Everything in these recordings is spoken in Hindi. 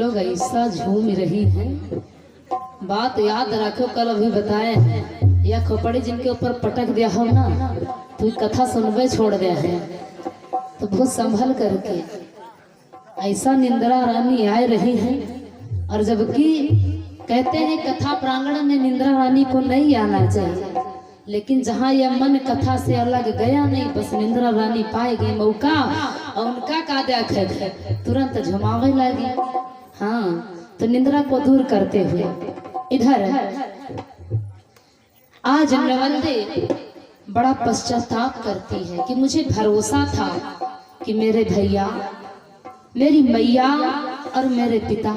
लोग ऐसा झूम रही हैं। बात याद रखो, कल अभी बताए हैं, या खोपड़ी जिनके ऊपर पटक दिया हो ना, तो कथा सुनवे छोड़ दिया है, तो बहुत संभल करके। ऐसा निंद्रा रानी आए रही हैं, और जबकि कहते हैं कथा प्रांगण में निंद्रा रानी को नहीं आना चाहिए, लेकिन जहाँ यह मन कथा से अलग गया नहीं, बस निंद्रा रानी पाए गई मौका, और उनका का देखे तुरंत झुमावे लगी। हाँ, तो निंद्रा को दूर करते हुए इधर आज नवलदे बड़ा पश्चाताप करती है कि मुझे भरोसा था कि मेरे भैया, मेरी मैया और मेरे पिता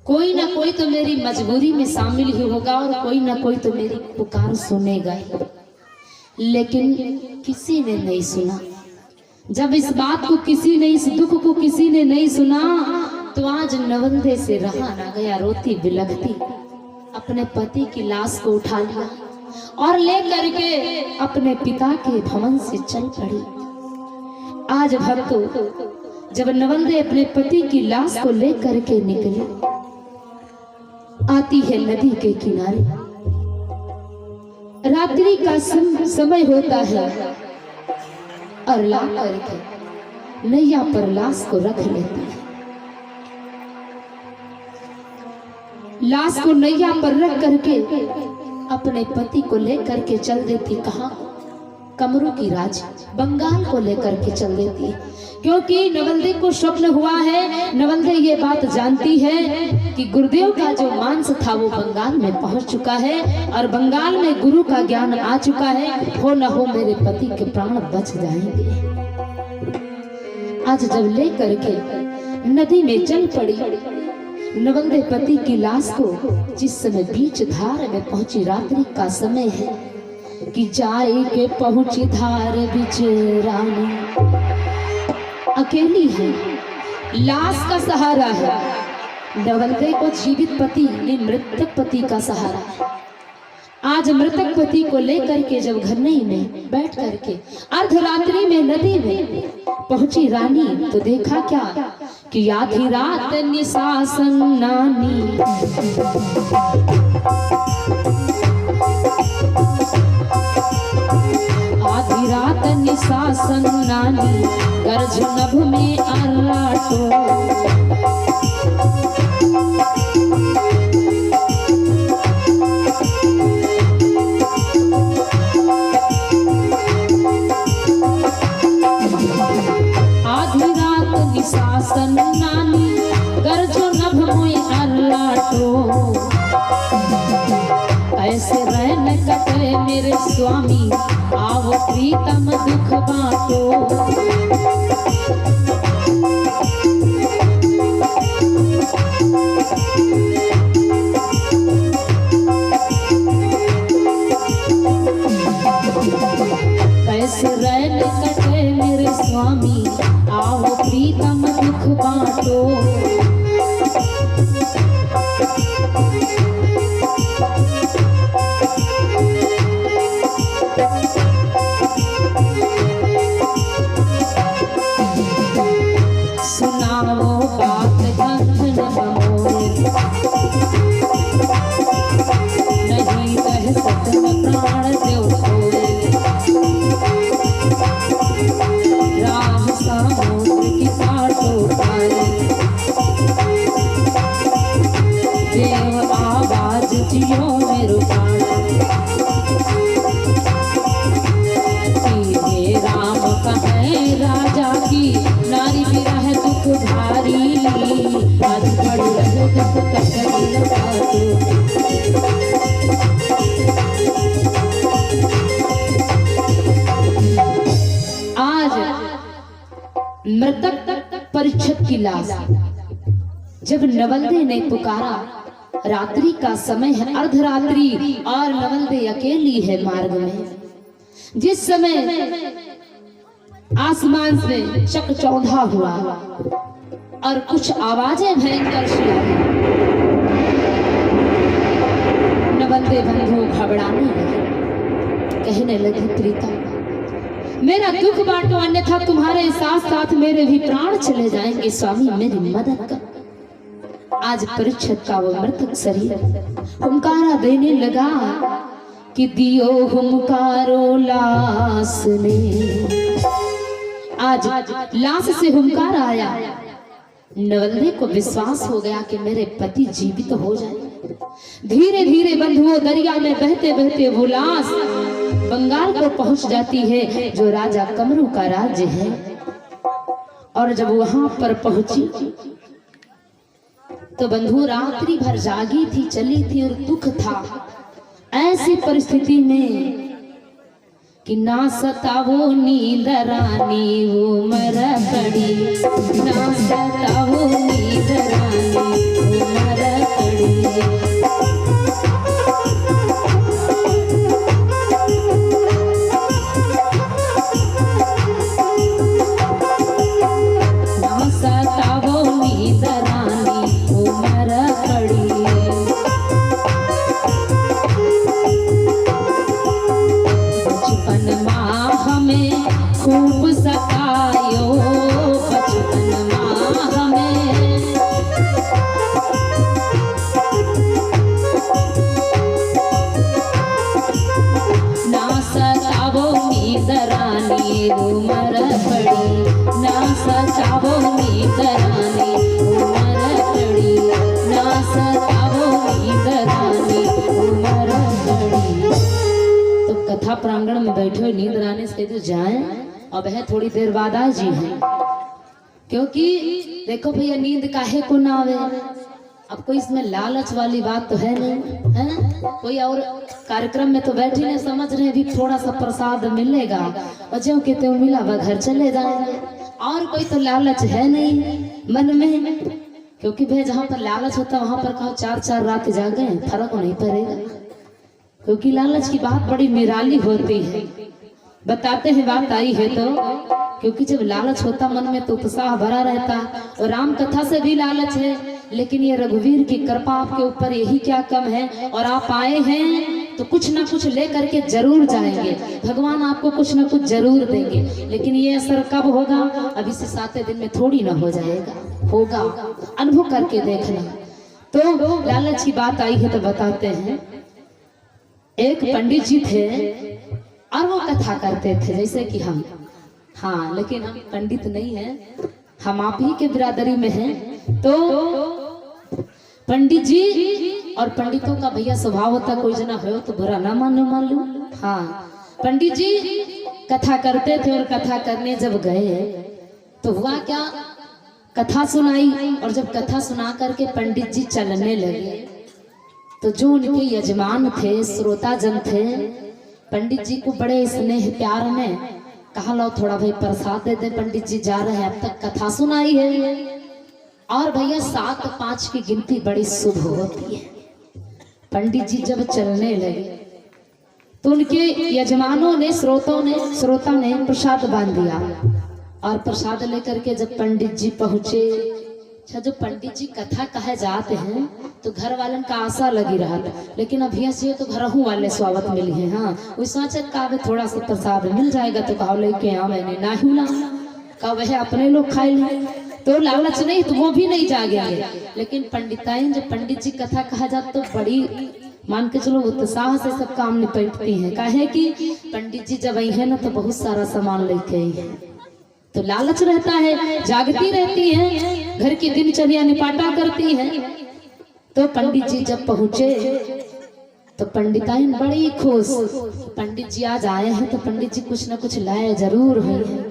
कोई ना कोई तो मेरी मजबूरी में शामिल ही होगा, और कोई ना कोई तो मेरी पुकार सुनेगा ही, लेकिन किसी ने नहीं सुना। जब इस बात को किसी ने, इस दुख को किसी ने नहीं सुना, तो आज नवलदे से रहा ना गया। रोती बिलखती अपने पति की लाश को उठा लिया और ले करके अपने पिता के भवन से चल पड़ी। आज भक्तों, जब नवलदे अपने पति की लाश को ले करके निकली, आती है नदी के किनारे। रात्रि का समय होता है, और ला करके नैया पर लाश को रख लेती है। लाश को नैया पर रख करके अपने पति को लेकर के चल देती। कहाँ? कमरू की राज बंगाल को लेकर के चल देती, क्योंकि नवलदे को स्वप्न हुआ है। नवलदे ये बात जानती है कि गुरुदेव का जो मांस था वो बंगाल में पहुंच चुका है, और बंगाल में गुरु का ज्ञान आ चुका है। हो न हो मेरे पति के प्राण बच जाएंगे। आज जब ले करके नदी में चल पड़ी, नवलदे पति की लाश को जिस समय बीच धार में पहुंची, रात्रि का समय है कि जाए के पहुंची धार बीच रानी, अकेली है, लाश का सहारा है। नवलदे को जीवित पति ने मृतक पति का सहारा है। आज मृतक पति को लेकर के जब घरनई में बैठ करके अर्धरात्रि में नदी में पहुंची रानी, तो देखा क्या कि आधी रात निशासन नानी, आधी रात निशासन नानी, गर्ज नभ में अर्राटो। शासन नानी, गर्जो नभ में अर्राटो। ऐसे रैन कटे मेरे स्वामी, आओ प्रीतम दुख बांटो। ऐसे रैन कटे मेरे स्वामी, आओ प्रीतम दुख बांटो। सुनाओ बात गंध न बमोए, नहीं कह सकत प्राण देव खोए। राम समुद्र की काटो पाए, देव आवाज जियो मेरो प्राण। सीधे राम कहे राजा की, नारी विरह दुख भारी। आज बड़ी रहे दुख कटनी बातो। मृतक परीक्षित की लाश जब नवलदे ने पुकारा, रात्रि का समय है, अर्धरात्रि, और नवलदे अकेली है मार्ग में। जिस समय आसमान से चकचौंधा हुआ और कुछ आवाजें भयंकर सी आई, नवलदे बंधु घबराने लगे, कहने लगी प्रीतम मेरा दुख बांटो, अन्यथा तुम्हारे साथ साथ मेरे भी प्राण चले जाएंगे। स्वामी मेरी मदद कर। आज परीक्षित का वो मृतक शरीर हुंकारा देने लगा कि दियो हुंकारो लाश ने। आज लाश से हुंकार आया। नवल्ले को विश्वास हो गया कि मेरे पति जीवित हो जाए। धीरे धीरे बंधुओं दरिया में बहते बहते वो लाश बंगाल को पहुंच जाती है, जो राजा कमरू का राज्य है। और जब वहां पर पहुंची तो बंधु रात्रि भर जागी थी, चली थी और दुख था। ऐसी परिस्थिति में कि ना सतावो नींद रानी वो मर पड़ी, ना सतावो नींद रानी वो मर पड़ी। प्रांगण में बैठे हुए नींद आने से तो जाएं और वह थोड़ी देर बाद आ जी हैं, क्योंकि देखो भैया नींद काहे को ना आवे। अब कोई इसमें लालच वाली बात तो है नहीं है। कोई और कार्यक्रम में तो बैठे नहीं, समझ रहे भी थोड़ा सा प्रसाद मिलेगा और जो कहते मिला वह घर चले जाएंगे, और कोई तो लालच है नहीं मन में। क्योंकि भाई जहाँ पर लालच होता है वहां पर कहो 4-4 रात जागे फर्क नहीं पड़ेगा, क्योंकि लालच की बात बड़ी निराली होती है। बताते हैं बात आई है तो, क्योंकि जब लालच होता मन में तो उत्साह भरा रहता। और राम कथा से भी लालच है, लेकिन ये रघुवीर की कृपा आपके ऊपर यही क्या कम है। और आप आए हैं तो कुछ ना कुछ लेकर के जरूर जाएंगे, भगवान आपको कुछ ना कुछ जरूर देंगे। लेकिन ये असर कब होगा, अभी से 7 दिन में थोड़ी ना हो जाएगा, होगा, अनुभव करके देखना। तो लालच की बात आई है तो बताते हैं। एक पंडित जी थे और वो कथा करते थे जैसे कि हम, हाँ, लेकिन हम पंडित नहीं हैं, हम आप ही के बिरादरी में हैं। तो पंडित जी, और पंडितों का भैया स्वभाव होता कोई जना हो तो बुरा ना मालूम। हाँ, पंडित जी कथा करते थे और कथा करने जब गए तो हुआ क्या, कथा सुनाई। और जब कथा सुना करके पंडित जी चलने लगे तो जो उनके यजमान थे, श्रोता जन थे, पंडित जी को बड़े स्नेह प्यार में कहा लो थोड़ा भाई प्रसाद दे दे, पंडित जी जा रहे हैं, अब तक कथा सुनाई है। और भैया 7-5 की गिनती बड़ी शुभ होती है। पंडित जी जब चलने लगे तो उनके यजमानों ने, श्रोता ने प्रसाद बांध दिया। और प्रसाद लेकर के जब पंडित जी पहुंचे, अच्छा, जो पंडित जी कथा कहे जाते हैं तो घर वालन का आशा लगी रहा था, लेकिन अभी से तो घरहू वाले स्वागत मिली है। हाँ, उस सोचत का थोड़ा सा प्रसाद मिल जाएगा तो कहा लेके आ, मैंने ना ही ला का वह अपने लोग खाए ले, तो लालच नहीं तो वो भी नहीं जागेंगे। लेकिन पंडिताइन जब पंडित जी कथा कहा जाता तो बड़ी मान के चलो उत्साह से सब काम निपटती हैं। काहे कि पंडित जी जब आई है ना तो बहुत सारा सामान लेके आई है, तो लालच रहता है, जागती रहती है, घर की दिनचर्या निपाटा करती है। तो पंडित जी जब पहुंचे तो पंडिताइन बड़ी खुश, पंडित जी आज आए हैं तो पंडित जी कुछ न कुछ लाए जरूर हुई है।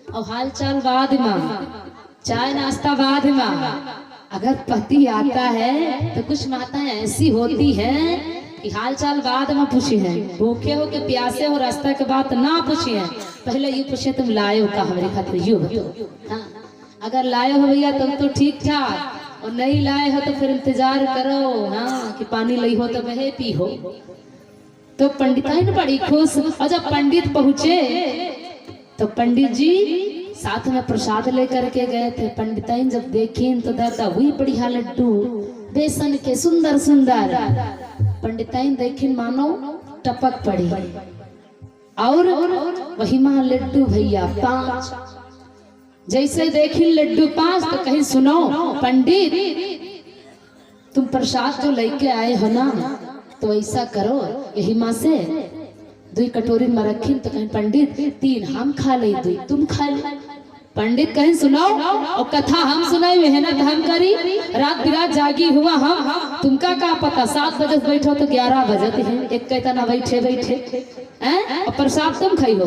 और हाल चाल बाद में, चाय नाश्ता बाद में, अगर पति आता है तो कुछ माताएं ऐसी होती हैं कि हाल चाल बाद में पूछी है, भूखे हो के प्यासे हो रास्ता के बाद ना पूछी है, पहले ये पूछे तुम लाए हो का हमारे खातिर, यू बताओ। हाँ, अगर लाए हो भैया तब तो ठीक ठाक, और नहीं लाए हो तो फिर इंतजार करो, हाँ, कि पानी लाई हो तो वह पी हो। तो पंडिताइन बड़ी खुश। और जब पंडित पहुंचे तो पंडित जी साथ में प्रसाद लेकर के गए थे। पंडिताइन जब देखी तो दादा हुई बढ़िया लड्डू बेसन के सुंदर सुंदर, पंडिताइन देखी मानो टपक पड़ी। और वही मां लड्डू भैया 5, जैसे देखी लड्डू 5 तो कहीं सुनो पंडित तुम प्रसाद जो लेके आए हो ना, तो ऐसा करो, यही माँ से 2 कटोरी में रखी, तो कहीं पंडित 3 हम खा ले, 2 तुम खा ले। पंडित कहीं सुनाओ और कथा हम सुनाई, मेहनत हम करी, रात बिरात जागी हुआ हम, तुमका का पता 7 बजे बैठो तो 11 बजते हैं, एक कहता ना बैठे बैठे हैं, और प्रसाद तुम खाई हो।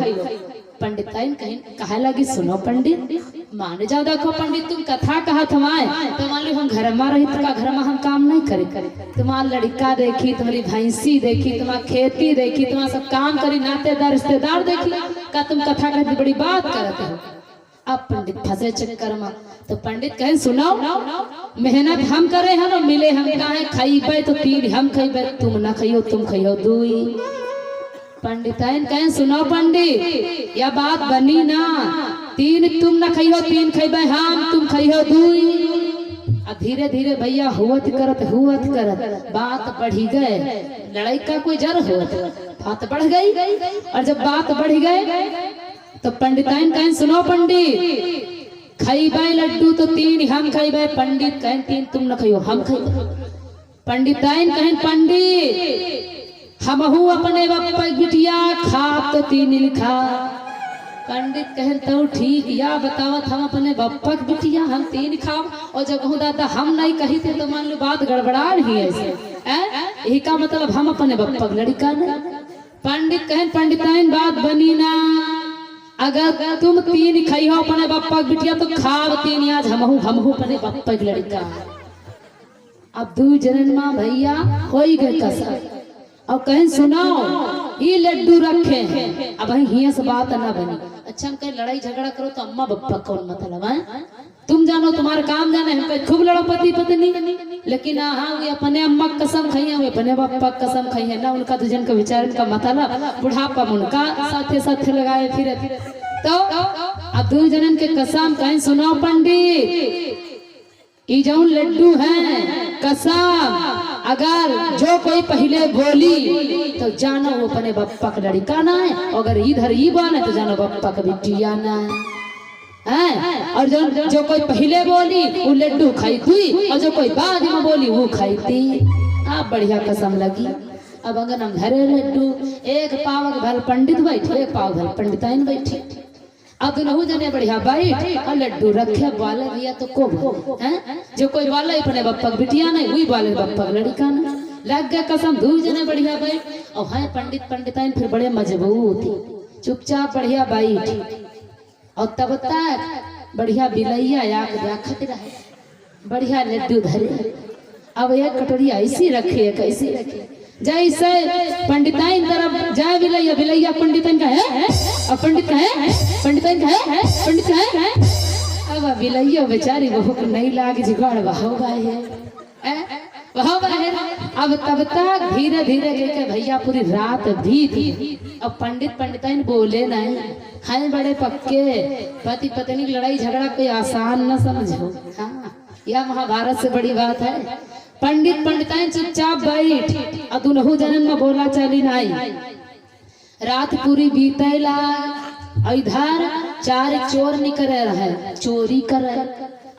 पंडित कहीं कहा लगी, सुनो पंडित माने जाओ, देखो पंडित तुम कथा कहा थमाए, तो मान लो हम घर में रही, तो घर में हम काम नहीं करे, तुम्हारा लड़का देखी, तुम्हारी भैंसी देखी, तुम्हारा खेती देखी, तुम्हारा सब काम करी, नातेदार रिश्तेदार देखी, का तुम कथा कहती बड़ी बात करते हो। अब पंडित फंसे चक्कर में, तो पंडित कहे सुनाओ, मेहनत हम करे हैं ना, मिले हम कहे खाइबे तो 3 हम खाइबे, तुम ना खाइयो, तुम खाइयो 2। पंडित कहे सुनाओ पंडित, यह बात बनी ना, 3 तुम ना खाइयो, 3 खाइबे हम, तुम खाइयो 2। अब धीरे धीरे भैया हुवत करत बात बढ़ी गए, लड़ाई का कोई जर हुवत, बात बढ़ गई, और जब बात बढ़ गए तो पंडिताइन कहें सुनो पंडित, खाइबे लड्डू तो 3 हम खाइबे, पंडित कहें 3 तुम न खाइयो, हम खाइबे। पंडिताइन कहें पंडित हमहू अपने बप्पा बिटिया खा तो 3 लिखा। पंडित कहें तो ठीक, या बतावत हम अपने बप्पा बिटिया हम 3 खाओ, और जब कहूँ दादा हम नहीं कही थे तो मान लो बात गड़बड़ा रही है ऐसे, यही का मतलब हम अपने बप्पा लड़का नहीं। पंडित कहें पंडिताइन बात बनी ना, अगर तुम 3 खाई हो अपने बप्पा बिटिया तो खाव 3 आज हमहू अपने बप्पा की लड़का। अब 2 जनन माँ भैया हो गए कसर, और कहें सुनाओ ये लड्डू रखे हैं, अब हिया से बात ना बनी। अच्छा हम कहीं लड़ाई झगड़ा करो तो अम्मा बप्पा कौन मतलब है, तुम जानो तुम्हारा काम जाने, हम कहीं खूब लड़ो पति पत्नी, लेकिन हाँ वे अपने अम्मा कसम खाई है, वे अपने बप्पा कसम खाई है ना, उनका 2 जन का विचार का मतलब बुढ़ापा उनका साथे लगाए फिर। तो अब 2 जनन के कसम कहें सुनाओ पंडित, ये जो लड्डू है कसम, अगर जो कोई पहले बोली तो जानो वो अपने बप्पा का लड़का ना है, अगर इधर ही बोले तो जानो बप्पा का बिटिया ना है, और जो कोई पहले बोली वो लड्डू खाई थी, और जो कोई बाद में बोली वो खाई थी। आप बढ़िया कसम लगी। अब अगर हम घरे लड्डू 1 पाव भल पंडित बैठे, 1 पाव भल पंडिताइन बैठी, अब दोनों जने बढ़िया बैठ और लड्डू रखे, बाले भैया तो को हैं, जो कोई बाले अपने बप्पा बिटिया नहीं, वही बाले बप्पा लड़का नहीं, लग गया कसम 2 जने बढ़िया बैठ, और है पंडिताइन फिर बड़े मजबूत, चुपचाप बढ़िया बैठ, और तब तक बढ़िया बिलैया याखत रहे, बढ़िया लड्डू धरे। अब 1 कटोरी ऐसी रखे, कैसी रखे, जैसे पंडिताइन तरफ जाए बिलैया, बिलैया पंडिताइन का है, और पंडित का है, पंडिताइन का है, पंडित का है। अब बिलैया बेचारी बहू को नहीं लाग जुगाड़ वह बाहर। अब तब तक धीरे धीरे लेके भैया पूरी रात बीती, अब पंडिताइन बोले नहीं, हैं बड़े पक्के, पति पत्नी की लड़ाई झगड़ा कोई आसान न समझो, हाँ यह महाभारत से बड़ी बात है। पंडिताइन चुपचाप बैठ, और 2 जनन में बोला चली नहीं, रात पूरी बीतेला, इधर 4 चोर निकल रहे, चोरी करे,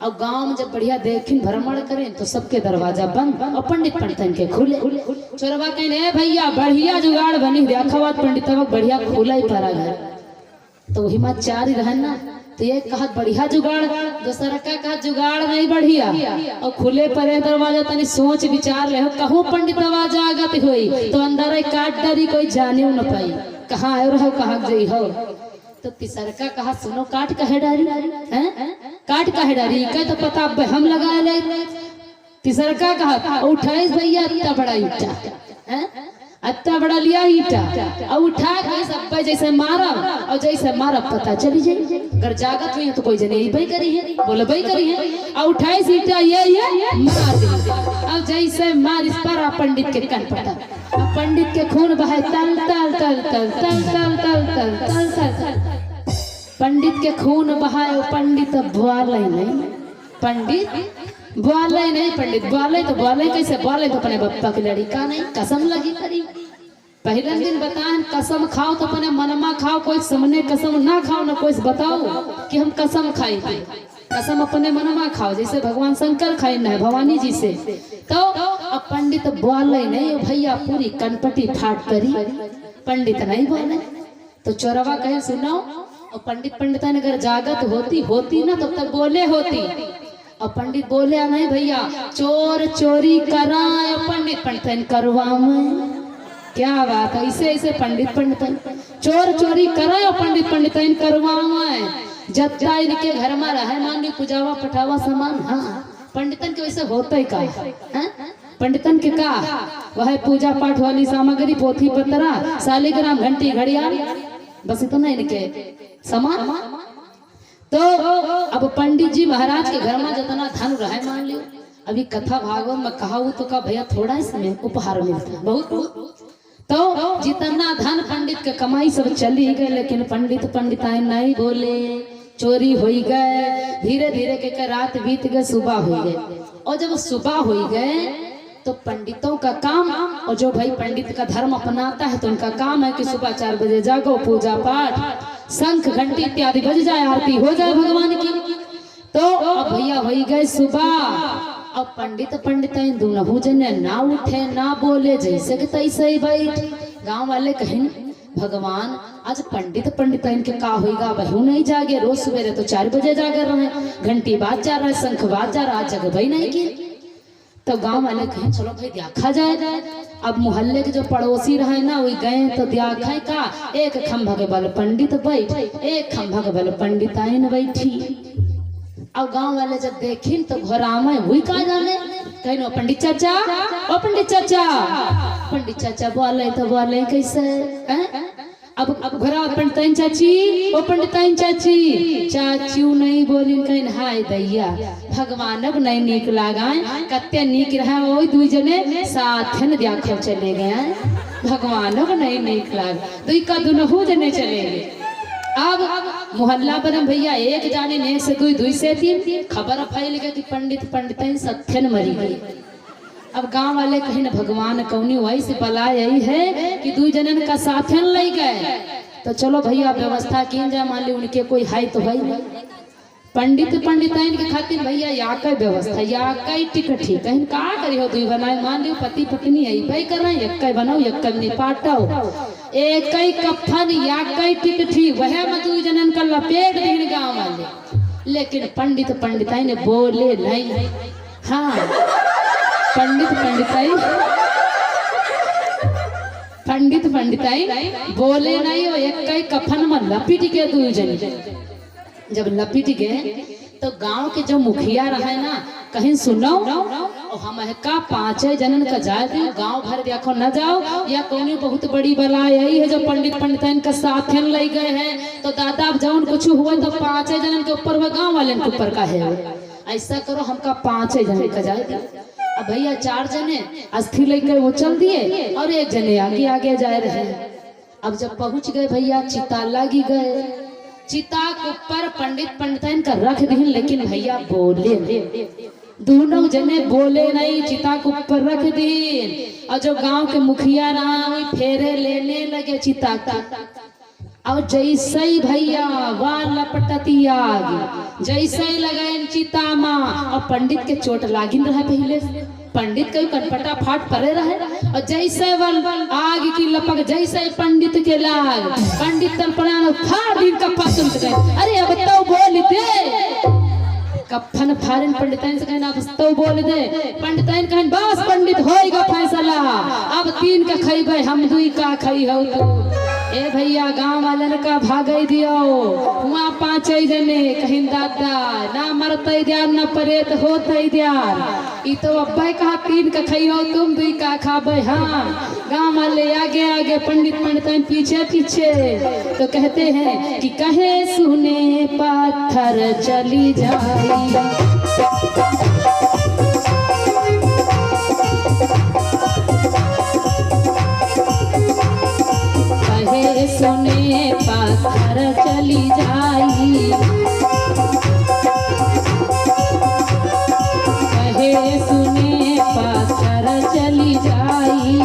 और गांव में जब बढ़िया देखिन भ्रमण करें तो सबके दरवाजा बंद, और पंडिताइन के खुले। चोरवा कहने भैया बढ़िया जुगाड़ बनी, देखा पंडितवा बढ़िया खुला ही पड़ा घर, तो वही में 4 ही रहन ना, तो ये कहा बढ़िया जुगाड़, दूसरा का कहा जुगाड़ नहीं बढ़िया, और खुले परे दरवाजा तनी सोच विचार ले, कहूँ पंडित आवाज आगत हुई तो अंदर काट डरी कोई जाने न पाई, कहाँ आयो रहो कहाँ गई हो, तो तीसरका कहा सुनो काट कहे डारी हैं, काट कहे डारी कह तो पता हम लगा ले। तीसरका कहा 28 भैया इतना बड़ा ईटा हैं, इतना बड़ा लिया ईटा और उठा के सब जैसे मारा, और जैसे मारा पता चली जाए, अगर जागत हुई है तो कोई जने भाई करी है, बोले भाई करी है, और 28 ईटा ये मार दी, अब जैसे मार इस पर पंडित के कान पड़ा, पंडित के खून बहे तल तल तल तल तल तल तल तल तल तल, पंडित के खून बहाए, पंडित बुआले नहीं, पंडित बुआले नहीं, पंडित बुआले तो बुआले कैसे, बुआले तो अपने बप्पा की लड़का नहीं, कसम लगी करी। पहले दिन बताएं कसम खाओ तो अपने मनमा खाओ, कोई सामने कसम ना खाओ, ना कोई बताओ कि हम कसम खाए, कसम अपने मनमा खाओ, जैसे भगवान शंकर खाए न भवानी जी से। तो पंडित बोले नहीं भैया, पूरी कनपटी फाट करी, पंडित नहीं बोले। तो चोरवा कहे सुनो, और पंडित अगर जागत होती ना तब तक बोले होती। और पंडित बोले नहीं भैया, चोर चोरी कराए, पंडित करवाए। क्या बात है, ऐसे पंडित चोर चोरी कराए, पंडित करवाए। जत्ता इनके घर में रहे, मान ली पूजावा पठावा सामान। हाँ, पंडितन के वैसे होता ही का है, पंडितन के का वह पूजा पाठ वाली सामग्री, पोथी पतरा, शालिग्राम, घंटी, घड़ियाल, बस इतना इनके सामान। तो अब पंडित जी महाराज के घर में जितना धन रहे, मान लियो अभी कथा भागवत में कहा तो का भैया थोड़ा इसमें उपहार मिलता बहुत। तो जितना धन पंडित के कमाई सब चली गए, लेकिन पंडिताई नहीं बोले, चोरी हो गए। धीरे धीरे के रात बीत गए, सुबह हो गए। और जब सुबह हो गए तो पंडितों का काम, और जो भाई पंडित का धर्म अपनाता है तो उनका काम है कि सुबह 4 बजे जागो, पूजा पाठ, शंख घंटी इत्यादि बज जाए, आरती हो जाए भगवान की। तो अब भैया हो गए सुबह। अब पंडिताइन दोनों जने ना उठे ना बोले, जैसे कि तैसे ही बैठ। गांव वाले कहें भगवान आज पंडिताइन के का होगा, बहू नहीं जागे, रोज सवेरे तो 4 बजे जागे रहे, घंटी बाज जा रहा है, शंख बाज जा रहा है, जग भाई नहीं की। तो गांव वाले कहें चलो भाई देखा जाए। अब मोहल्ले के जो पड़ोसी रहे ना वही गए, तो देखा का एक खंभा के बल पंडित बैठ, एक खंभा के बल पंडिताइन बैठी। अब गांव वाले जब देखिन तो घोरा में हुई का जाने, कहीं पंडित चाचा, ओ पंडित चाचा बोले तो बोले कैसे है? अब घोरा पंडिताइन चाची, ओ पंडिताइन चाची नहीं बोली, कहीं हाय दैया भगवान को नहीं नीक लागाए, कत्ते नीक रहा वही दुई जने साथन देखो चले गए, भगवान को नहीं नीक लाग, दुई का दुनहु जने चले गए। अब मोहल्ला पर भैया एक जाने ने से दुई से 3 खबर फैल गई कि पंडिताइन सत्यन मरी गई। अब गांव वाले कहीं न भगवान कौनी वही से बला यही है कि 2 जनन का साथन ले गए। तो चलो भैया व्यवस्था की जाए, मान ली उनके कोई है तो भाई पंडिताइन के खातिर भैया या का व्यवस्था, या कई टिकट ही कहीं का करी हो, 2 बनाए, मान लियो पति पत्नी आई भाई कर रहे, एक बनाओ एक निपाटो, एक कफन या कई टिकट ही, वह में 2 जनन का लपेट दिन गाँव वाले। लेकिन पंडिताइन बोले नहीं। हाँ, पंडिताइन बोले नहीं, हो एक कफन में लपीट के 2 जन। जब लपीट गए तो गांव के जो मुखिया रहे ना कहीं सुनो, और हम का 5 जनन का जाए थे, गांव भर देखो न जाओ, या कोई बहुत बड़ी बला यही है जो पंडिताइन का साथन ले गए हैं। तो दादा अब जब कुछ हुआ तो 5 जनन के ऊपर वह गांव वाले के ऊपर का है। ऐसा करो हमका 5 जनन का जाए। अब भैया 4 जने अस्थि लेकर वो चल दिए, और 1 जने आगे जा रहे। अब जब पहुंच गए भैया, चिता लगी गए, चिता के ऊपर पंडिताइन का रख दी, लेकिन भैया बोले, दोनों जने बोले नहीं, चिता के ऊपर रख दी। और जो गांव के मुखिया रहा वही फेरे लेने लगे चिता का। और जैसे ही भैया वाह लपटती आग, जैसे ही लगे चिता माँ, और पंडित के चोट लागिन रहा, पहले पंडित का कनपटा फाट पड़े रहे, और जैसे आग की लपक जैसे पंडित के लाग, पंडित तन फाड़ दिन का पसंद गए। अरे अब तो बोल दे, कफन फाड़न पंडिताइन से कहना, अब तो बोल दे। पंडिताइन कहन बस पंडित होएगा फैसला, अब 3 का खइबे, हम 2 का खई हो। ए भैया गांव वालन का भागई दियो, वहाँ 5 जने कहीं दादा ना मरते दियार ना परेत होते दियार, ई तो अब्बे कहा 3 का खई हो, तुम 2 का खाबे। हाँ, गांव वाले आगे आगे, पंडिताइन पीछे पीछे। तो कहते हैं कि कहे सुने पत्थर चली जाई, कहे सुने पत्थर चली जाई, कहे सुने पत्थर चली जाई,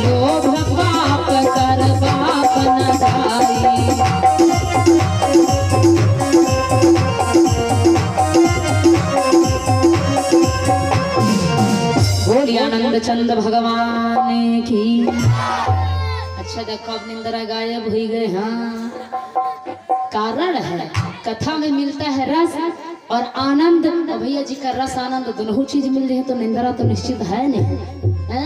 लोभ पाप कर बाप न जाई। आनंद चंद भगवान की। अच्छा देखो अब निंद्रा गायब हो गए। हाँ कारण है कथा में मिलता है रस और आनंद। और भैया जी का रस आनंद दोनों चीज मिल रही है तो निंद्रा तो निश्चित है नहीं है?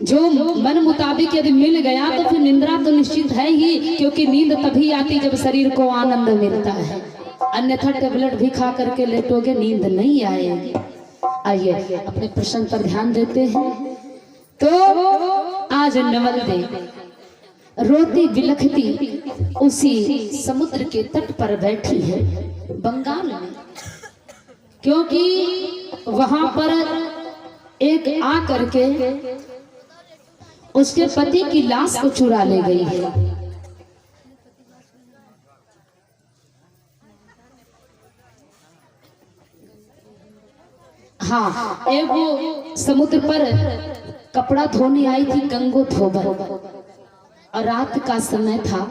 जो मन मुताबिक यदि मिल गया तो फिर निंद्रा तो निश्चित है ही, क्योंकि नींद तभी आती जब शरीर को आनंद मिलता है। अन्यथा टेबलेट भी खा करके लेटोगे नींद नहीं आएगी। आइए अपने प्रश्न पर ध्यान देते हैं। तो आज नवल दे रोती बिलखती उसी समुद्र के तट पर बैठी है बंगाल में, क्योंकि वहां पर एक आ करके उसके पति की लाश को चुरा ले गई है। हाँ एक वो समुद्र पर कपड़ा धोने आई थी गंगोधोबन और रात का समय था।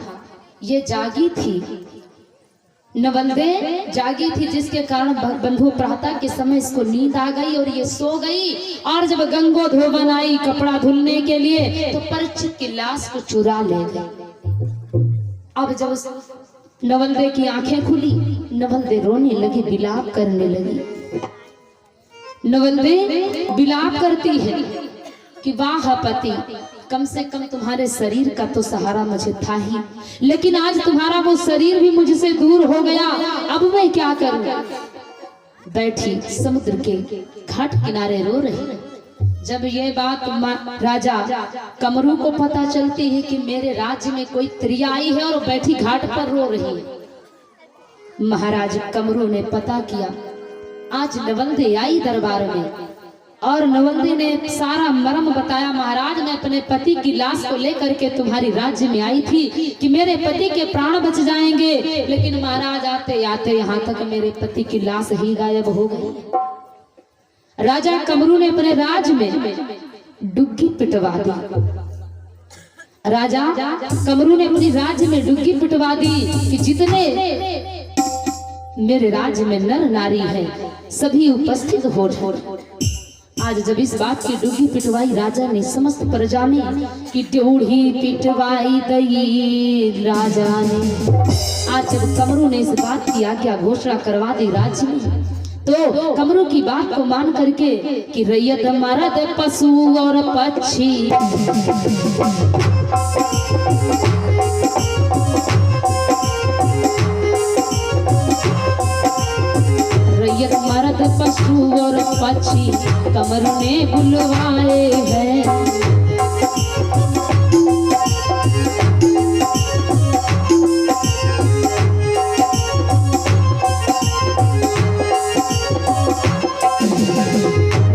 ये जागी थी, नवलदे जागी थी, जिसके कारण बंधु प्रातः के समय इसको नींद आ गई और ये सो गई। और जब गंगोधोबन आई कपड़ा धुलने के लिए तो परीक्षित की लाश को चुरा ले गई। अब जब नवलदे की आंखें खुली, नवलदे रोने लगी, विलाप करने लगी। नवलदे विलाप करती है कि वाह पति, कम से कम तुम्हारे शरीर का तो सहारा मुझे था ही, लेकिन आज तुम्हारा वो शरीर भी मुझसे दूर हो गया। अब मैं क्या करूं? बैठी समुद्र के घाट किनारे रो रही। जब ये बात राजा कमरू को पता चलती है कि मेरे राज्य में कोई स्त्रियां आई है और बैठी घाट पर रो रही है, महाराज कमरू ने पता किया आज नवलदे आई दरबार में और नवलदे ने सारा मर्म बताया। महाराज मैं अपने पति की लाश को लेकर के तुम्हारी राज्य में आई थी कि मेरे पति के प्राण बच जाएंगे, लेकिन महाराज आते आते यहाँ तक मेरे पति की लाश ही गायब हो गई। राजा कमरू ने अपने राज्य में डुग्गी पिटवा दी। राजा कमरू ने अपनी राज्य में डुग्गी पिटवा दी कि जितने मेरे राज्य में नर नारी है सभी उपस्थित हो। आज जब इस बात की डुग्गी पिटवाई राजा ने समस्त प्रजा में कि ड्योढ़ी पिटवाई दई राजा ने। आज जब कमरू ने इस बात की आज्ञा घोषणा करवा दी राज्य में, तो कमरू की बात को मान करके कि रैयत मर्द पशु और पक्षी रैयत मर्द पशु और पक्षी कमरू ने बुलवाए हैं।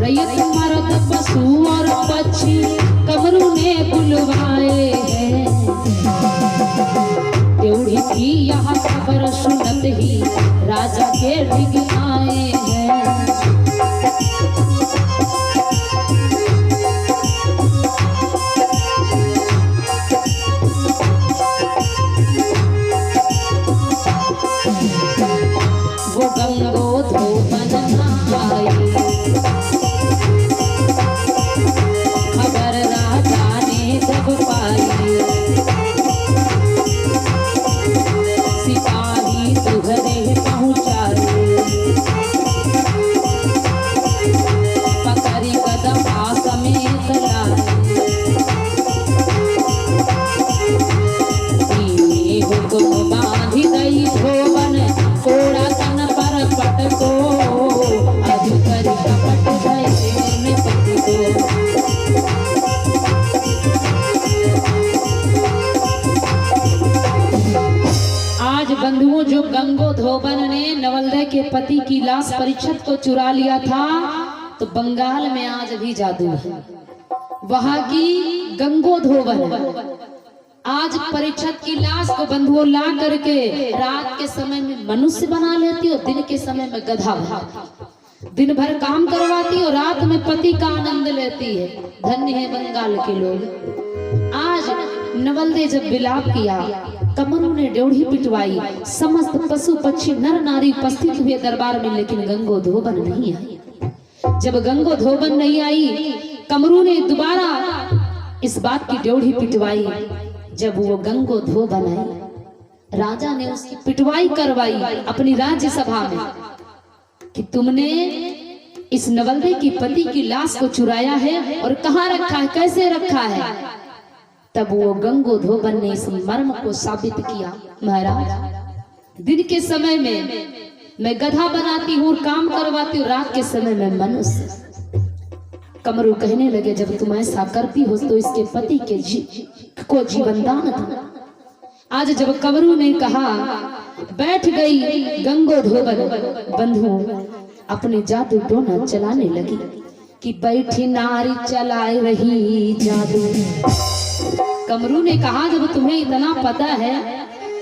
रैयत मर्द पशु और पक्षी कमरू ने बुलवाए हैं। ड्योढ़ी की यह खबर सुनत ही राजा के डिग आए हैं। वो गंगोधोबन आई, खबर राजा ने जब पाई, सिपाही तुहरे पहुंचाए, पकड़ी कदम समेत लाए। हुक्म बांधी गई धोबन कोड़ा तन पर पटको, अधिकारी कपट गए पति को। आज बंधुओं जो गंगोधोबन ने नवलदे के पति की लाश परीक्षित को चुरा लिया था, तो बंगाल में आज भी जादू है। वहां की गंगोधोबन आज परीक्षित की लाश को बंधुओं ला करके रात के समय में मनुष्य बना लेती और दिन के समय में गधा बनाती। दिन भर काम करवाती और रात में पति का आनंद लेती है। धन्य है बंगाल के लोग। आज नवलदे जब विलाप किया, कमरू ने ड्योढ़ी पिटवाई, समस्त पशु पक्षी नर नारी उपस्थित हुए दरबार में, लेकिन गंगोधोबन नहीं आई। जब गंगोधोबन नहीं आई, कमरू ने दोबारा इस बात की ड्योढ़ी पिटवाई। जब वो गंगो धो बनाई, राजा ने उसकी पिटवाई करवाई अपनी राज्यसभा में कि तुमने इस नवलदे की पति की लाश को चुराया है और कहाँ रखा है, कैसे रखा है। तब वो गंगो धोबन ने इस मर्म को साबित किया। महाराज, दिन के समय में मैं गधा बनाती हूँ, काम करवाती हूँ, रात के समय में मनुष्य। कमरू कहने लगे, जब तुम ऐसा करती हो तो इसके पति के को जीवन दान दो। आज जब कमरू ने कहा, बैठ गई गंगो धोबन बंधु अपने जादू टोना चलाने लगी कि बैठी नारी चलाए रही जादू। कमरू ने कहा, जब तुम्हें इतना पता है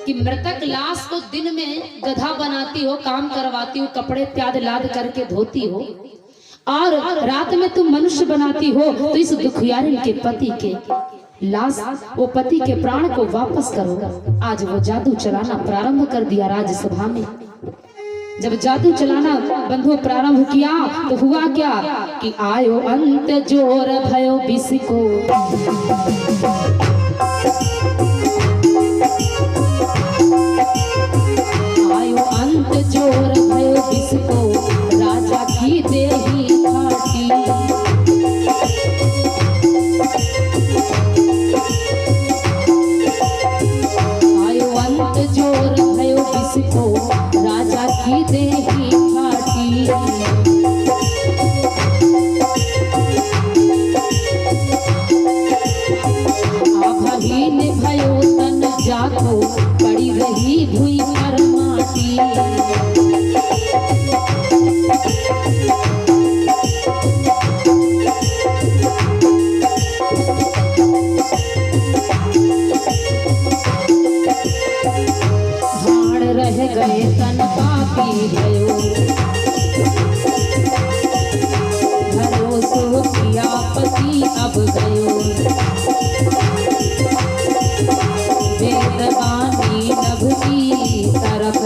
कि मृतक लाश को दिन में गधा बनाती हो, काम करवाती हो, कपड़े इत्यादि लाद करके धोती हो, और रात में तुम मनुष्य बनाती हो, तो इस दुखियारिन के पति के लाश, वो पति के प्राण को वापस करो। आज वो जादू चलाना प्रारंभ कर दिया राज्यसभा में। जब जादू चलाना बंधु प्रारंभ किया तो हुआ क्या कि आयो अंत जोर भयो बिसको, आयो अंत जोर भयो बिसको, राजा की देही फाटी। आयो अंत जोर भयो बिसको, राजा की देही फाटी। आभहीन भयो तन जाको, पड़ी रही भुई पर माटी। भाड़ रह गए तन पापी भयो, भरोसो किया पति अब गयो। वेदवाणी नभ की तरफ,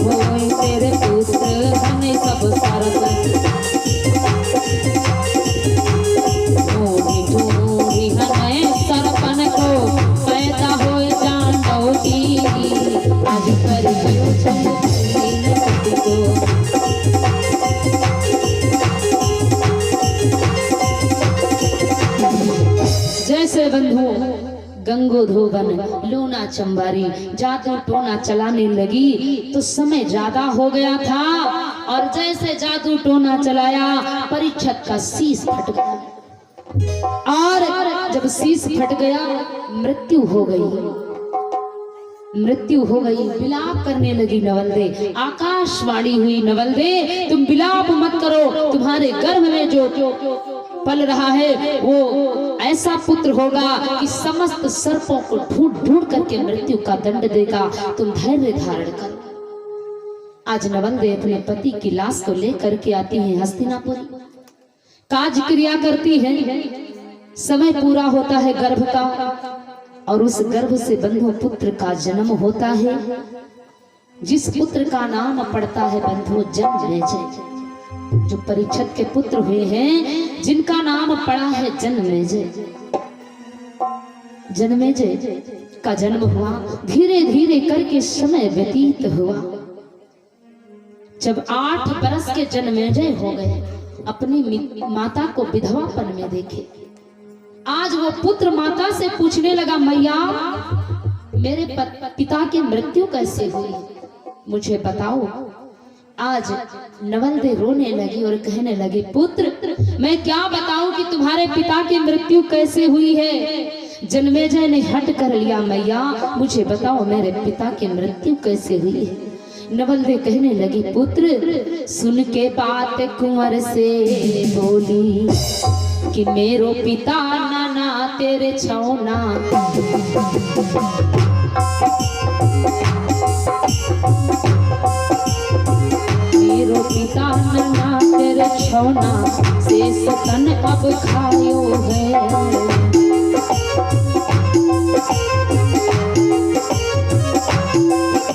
होए तेरे पुत्र हने सब सरफ। ढूंढी ढूंढी हने सरपन को, पैदा होए जांडोटी। आज कर गयो चंद्रहीन पति को, जैसे बंधु गंगो धोबन लूना चंबारी जादू टोना चलाने लगी तो समय ज्यादा हो गया था, और जैसे जादू टोना चलाया परीक्षक का शीश फट गया, और जब शीश फट गया मृत्यु हो गई। मृत्यु हो गई, विलाप करने लगी नवलदे। आकाशवाणी हुई, नवलदे तुम विलाप मत करो, तुम्हारे गर्भ में जो पल रहा है वो ऐसा पुत्र होगा कि समस्त सर्पों को ढूंढ ढूंढ करके मृत्यु का दंड देगा, तुम धैर्य धारण करो। आज नवलदे अपने पति की लाश को लेकर के आती है हस्तिनापुरी, काज क्रिया करती है। समय पूरा होता है गर्भ का, और उस गर्भ से बंधु पुत्र का जन्म होता है, जिस पुत्र का नाम पड़ता है बंधु जन्मेजय। जो परीक्षित के पुत्र हुए हैं, जिनका नाम पड़ा है जन्मेजय। जन्मेजय का जन्म हुआ, धीरे धीरे करके समय व्यतीत हुआ। जब 8 बरस के जन्मेजय हो गए, अपनी माता को विधवापन में देखे। आज वो पुत्र माता से पूछने लगा, मैया मेरे पिता की मृत्यु कैसे हुई, मुझे बताओ। आज नवलदे रोने लगी और कहने लगी, पुत्र मैं क्या बताऊं कि तुम्हारे पिता की मृत्यु कैसे हुई है। जन्मेजय ने हट कर लिया, मैया मुझे बताओ मेरे पिता की मृत्यु कैसे हुई है। नवलदे कहने लगी, पुत्र सुन के बात कुंवर से बोली कि मेरो पिता नाना तेरे छौना। मेरो पिता नाना तेरे छौना, से सतन अब खायो है।